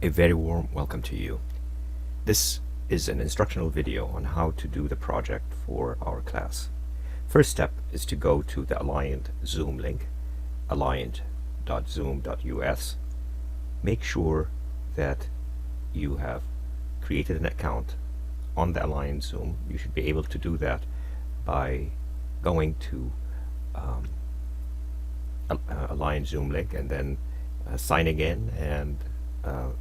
A very warm welcome to you. This is an instructional video on how to do the project for our class. First step is to go to the Alliant Zoom link, alliant.zoom.us. Make sure that you have created an account on the Alliant Zoom. You should be able to do that by going to Alliant Zoom link and then signing in and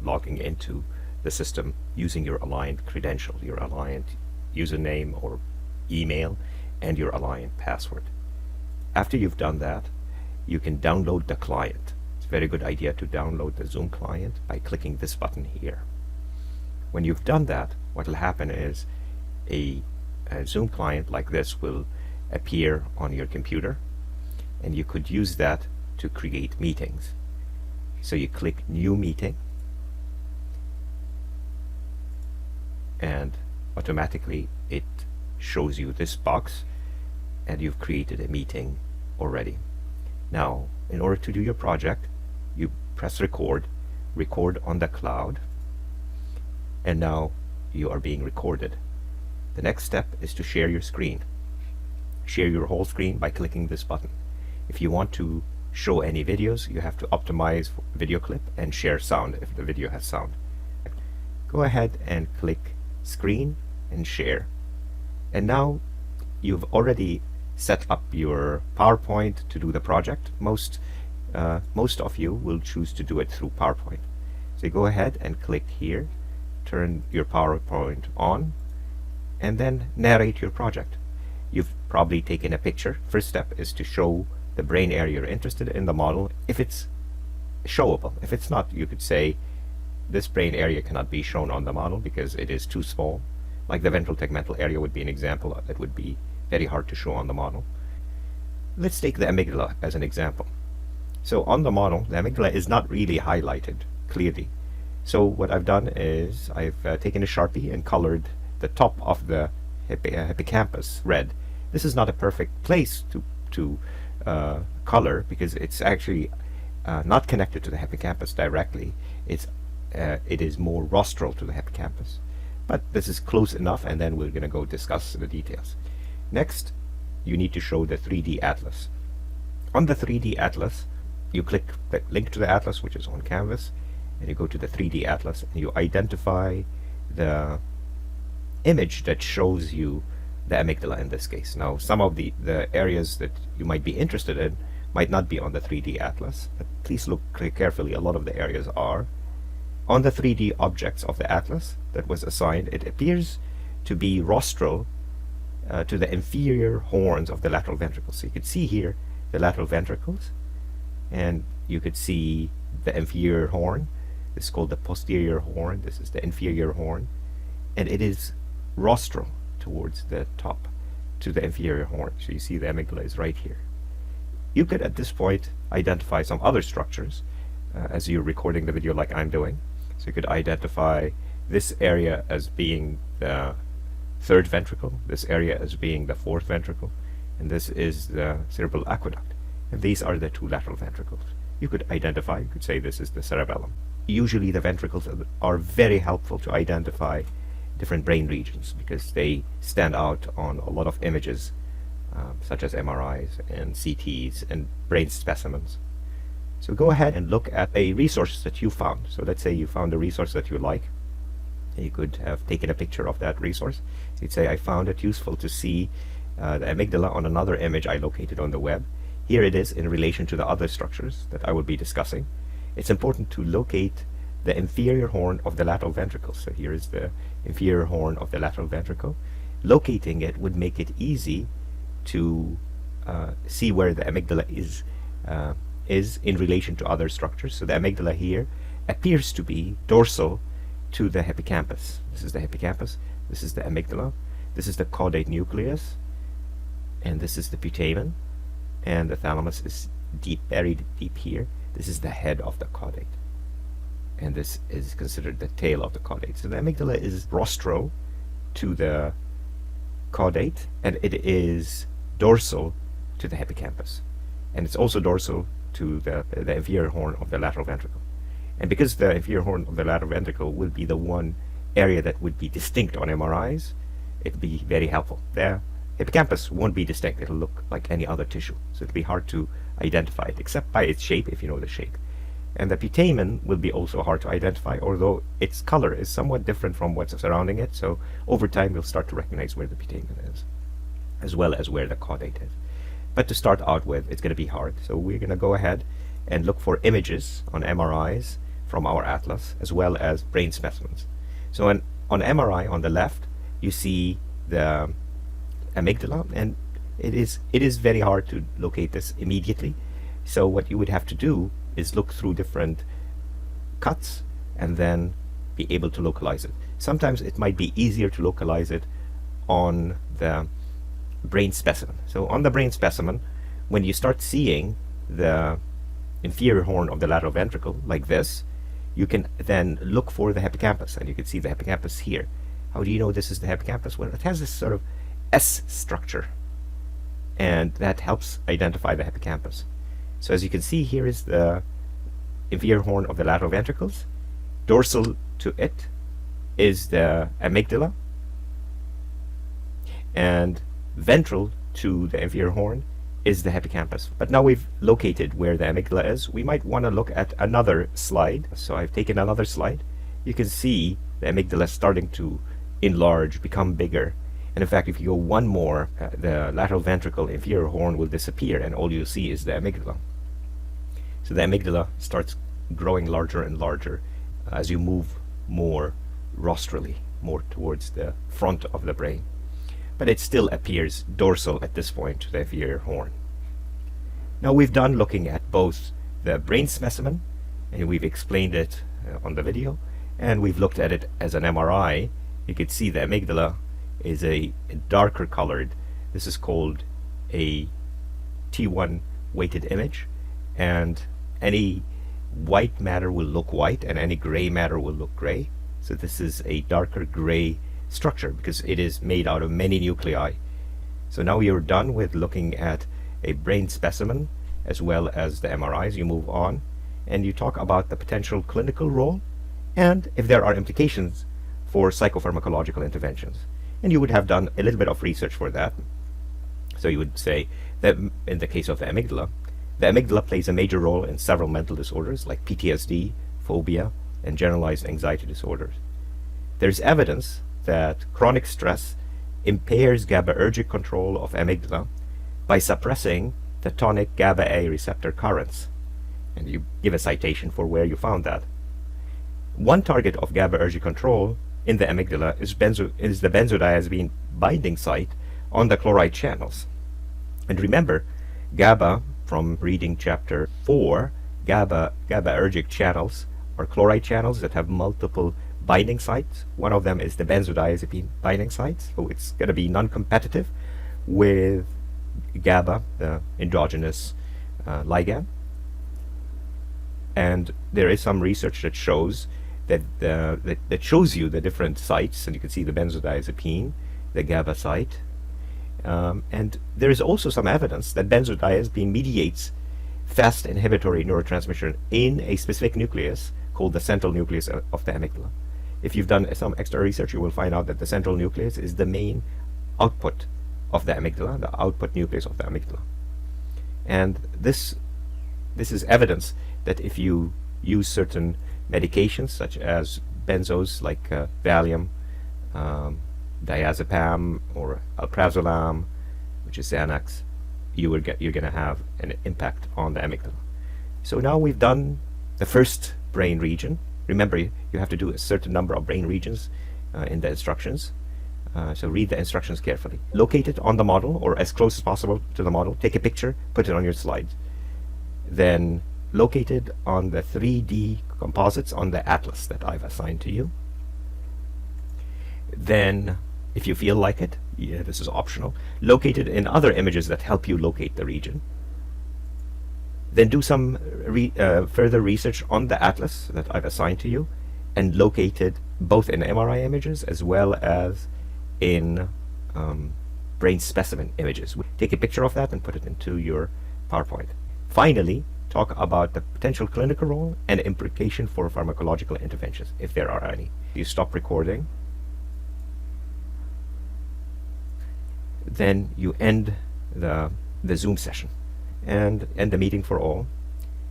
logging into the system using your Alliant credential, your Alliant username or email, and your Alliant password. After you've done that, you can download the client. It's a very good idea to download the Zoom client by clicking this button here. When you've done that, what will happen is a Zoom client like this will appear on your computer, and you could use that to create meetings. So you click New Meeting, and automatically it shows you this box, and you've created a meeting already. Now, in order to do your project, you press record on the cloud, and now you are being recorded. The next step is to share your screen. Share your whole screen by clicking this button. If you want to show any videos, you have to optimize video clip and share sound if the video has sound. Go ahead and click Screen and Share. And now you've already set up your PowerPoint to do the project. Most of you will choose to do it through PowerPoint. So you go ahead and click here, turn your PowerPoint on, and then narrate your project. You've probably taken a picture. First step is to show the brain area you're interested in the model, if it's showable. If it's not, you could say this brain area cannot be shown on the model because it is too small. Like the ventral tegmental area would be an example that would be very hard to show on the model. Let's take the amygdala as an example. So on the model, the amygdala is not really highlighted clearly. So what I've done is I've taken a Sharpie and colored the top of the hippocampus red. This is not a perfect place to color because it's actually not connected to the hippocampus directly. It is more rostral to the hippocampus, but this is close enough, and then we're going to go discuss the details. Next, you need to show the 3D atlas. On the 3D atlas, you click the link to the atlas, which is on canvas, and you go to the 3D atlas and you identify the image that shows you the amygdala in this case. Now, some of the areas that you might be interested in might not be on the 3D atlas, but please look carefully. A lot of the areas are. On the 3D objects of the atlas that was assigned, it appears to be rostral to the inferior horns of the lateral ventricles. So you could see here the lateral ventricles, and you could see the inferior horn. This is called the posterior horn. This is the inferior horn, and it is rostral towards the top, to the inferior horn. So you see the amygdala is right here. You could at this point identify some other structures as you're recording the video like I'm doing. So you could identify this area as being the third ventricle, this area as being the fourth ventricle, and this is the cerebral aqueduct. And these are the two lateral ventricles. You could identify, you could say this is the cerebellum. Usually the ventricles are very helpful to identify different brain regions because they stand out on a lot of images such as MRIs and CTs and brain specimens. So go ahead and look at a resource that you found. So let's say you found a resource that you like. You could have taken a picture of that resource. You'd say, I found it useful to see the amygdala on another image I located on the web. Here it is in relation to the other structures that I will be discussing. It's important to locate the inferior horn of the lateral ventricle. So here is the inferior horn of the lateral ventricle. Locating it would make it easy to see where the amygdala is in relation to other structures. So the amygdala here appears to be dorsal to the hippocampus. This is the hippocampus, this is the amygdala, this is the caudate nucleus, and this is the putamen, and the thalamus is buried deep here. This is the head of the caudate, and this is considered the tail of the caudate. So the amygdala is rostral to the caudate, and it is dorsal to the hippocampus, and it's also dorsal to the inferior horn of the lateral ventricle. And because the inferior horn of the lateral ventricle will be the one area that would be distinct on MRIs, it'll be very helpful. The hippocampus won't be distinct. It'll look like any other tissue. So it'll be hard to identify it, except by its shape, if you know the shape. And the putamen will be also hard to identify, although its color is somewhat different from what's surrounding it. So over time, you'll start to recognize where the putamen is, as well as where the caudate is. But to start out with, it's going to be hard. So we're going to go ahead and look for images on MRIs from our atlas, as well as brain specimens. So on MRI on the left, you see the amygdala, and it is very hard to locate this immediately. So what you would have to do is look through different cuts and then be able to localize it. Sometimes it might be easier to localize it on the brain specimen. So on the brain specimen, when you start seeing the inferior horn of the lateral ventricle like this, you can then look for the hippocampus, and you can see the hippocampus here. How do you know this is the hippocampus? Well, it has this sort of S structure, and that helps identify the hippocampus. So as you can see, here is the inferior horn of the lateral ventricles. Dorsal to it is the amygdala, and ventral to the inferior horn is the hippocampus. But now we've located where the amygdala is, we might want to look at another slide. So I've taken another slide. You can see the amygdala starting to enlarge, become bigger. And in fact, if you go one more, the lateral ventricle inferior horn will disappear, and all you'll see is the amygdala. So the amygdala starts growing larger and larger as you move more rostrally, more towards the front of the brain. But it still appears dorsal at this point to the inferior horn. Now we've done looking at both the brain specimen, and we've explained it on the video, and we've looked at it as an MRI. You can see the amygdala is a darker colored. This is called a T1 weighted image, and any white matter will look white and any gray matter will look gray. So this is a darker gray structure because it is made out of many nuclei. So now you're done with looking at a brain specimen as well as the MRIs. You move on and you talk about the potential clinical role and if there are implications for psychopharmacological interventions. And you would have done a little bit of research for that. So you would say that in the case of the amygdala plays a major role in several mental disorders like PTSD, phobia, and generalized anxiety disorders. There's evidence that chronic stress impairs GABAergic control of amygdala by suppressing the tonic GABA A receptor currents. And you give a citation for where you found that. One target of GABAergic control in the amygdala is the benzodiazepine binding site on the chloride channels. And remember, GABA, from reading chapter 4, GABAergic channels are chloride channels that have multiple binding sites. One of them is the benzodiazepine binding sites, so it's going to be non-competitive with GABA, the endogenous ligand. And there is some research that shows that shows you the different sites, and you can see the benzodiazepine, the GABA site. And there is also some evidence that benzodiazepine mediates fast inhibitory neurotransmission in a specific nucleus called the central nucleus of the amygdala. If you've done some extra research, you will find out that the central nucleus is the main output of the amygdala, the output nucleus of the amygdala. And this is evidence that if you use certain medications such as benzos like Valium, diazepam, or alprazolam, which is Xanax, you're going to have an impact on the amygdala. So now we've done the first brain region. Remember, you have to do a certain number of brain regions in the instructions. So read the instructions carefully. Locate it on the model or as close as possible to the model. Take a picture, put it on your slides. Then locate it on the 3D composites on the atlas that I've assigned to you. Then, if you feel like it, this is optional, locate it in other images that help you locate the region. Then do some further research on the atlas that I've assigned to you and locate it both in MRI images as well as in brain specimen images. Take a picture of that and put it into your PowerPoint. Finally, talk about the potential clinical role and implication for pharmacological interventions, if there are any. You stop recording, then you end the Zoom session and end the meeting for all.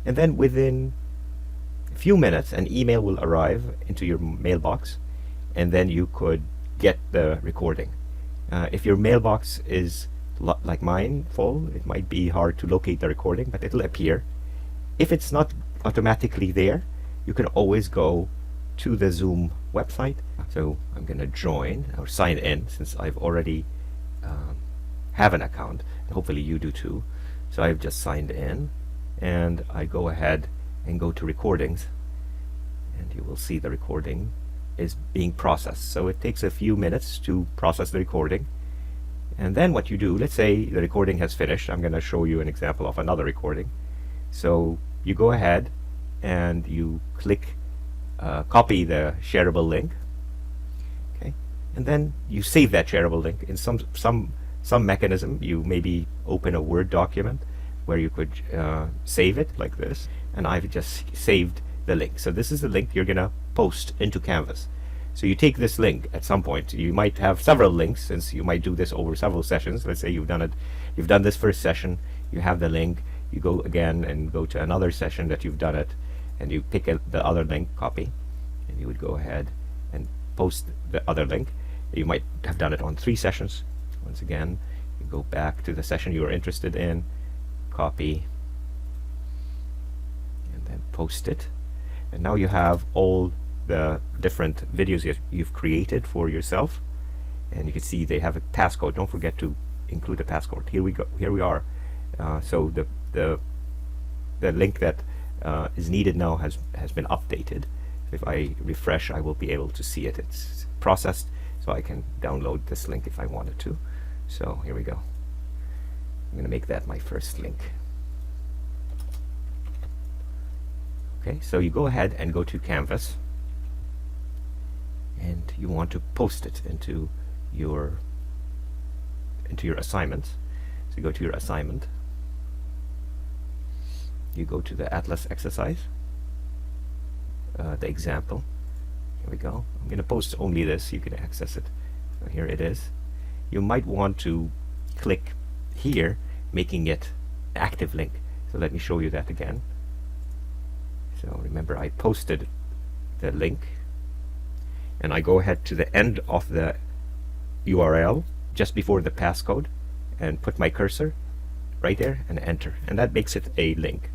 And then within a few minutes, an email will arrive into your mailbox, and then you could get the recording. If your mailbox is like mine, full, it might be hard to locate the recording, but it'll appear. If it's not automatically there, you can always go to the Zoom website. So I'm going to join or sign in, since I've already have an account, and hopefully you do too. So I've just signed in, and I go ahead and go to recordings, and you will see the recording is being processed. So it takes a few minutes to process the recording. And then what you do, let's say the recording has finished. I'm going to show you an example of another recording. So you go ahead and you click copy the shareable link, okay, and then you save that shareable link in some mechanism. You maybe open a Word document where you could save it like this, and I've just saved the link. So this is the link you're gonna post into Canvas. So you take this link at some point. You might have several links, since you might do this over several sessions. Let's say you've done this first session, you have the link, you go again and go to another session that you've done it, and you pick the other link, copy, and you would go ahead and post the other link. You might have done it on 3 sessions. Once again, you go back to the session you are interested in, copy, and then post it. And now you have all the different videos you've created for yourself, and you can see they have a passcode. Don't forget to include a passcode. Here we go. Here we are. So the link that is needed now has been updated. If I refresh, I will be able to see it. It's processed, so I can download this link if I wanted to. So here we go. I'm going to make that my first link. Okay, so you go ahead and go to Canvas, and you want to post it into your assignments. So you go to your assignment, you go to the Atlas exercise, the example. Here we go. I'm going to post only this. You can access it. So here it is. You might want to click here, making it active link. So let me show you that again. So remember, I posted the link, and I go ahead to the end of the URL just before the passcode and put my cursor right there and enter, and that makes it a link.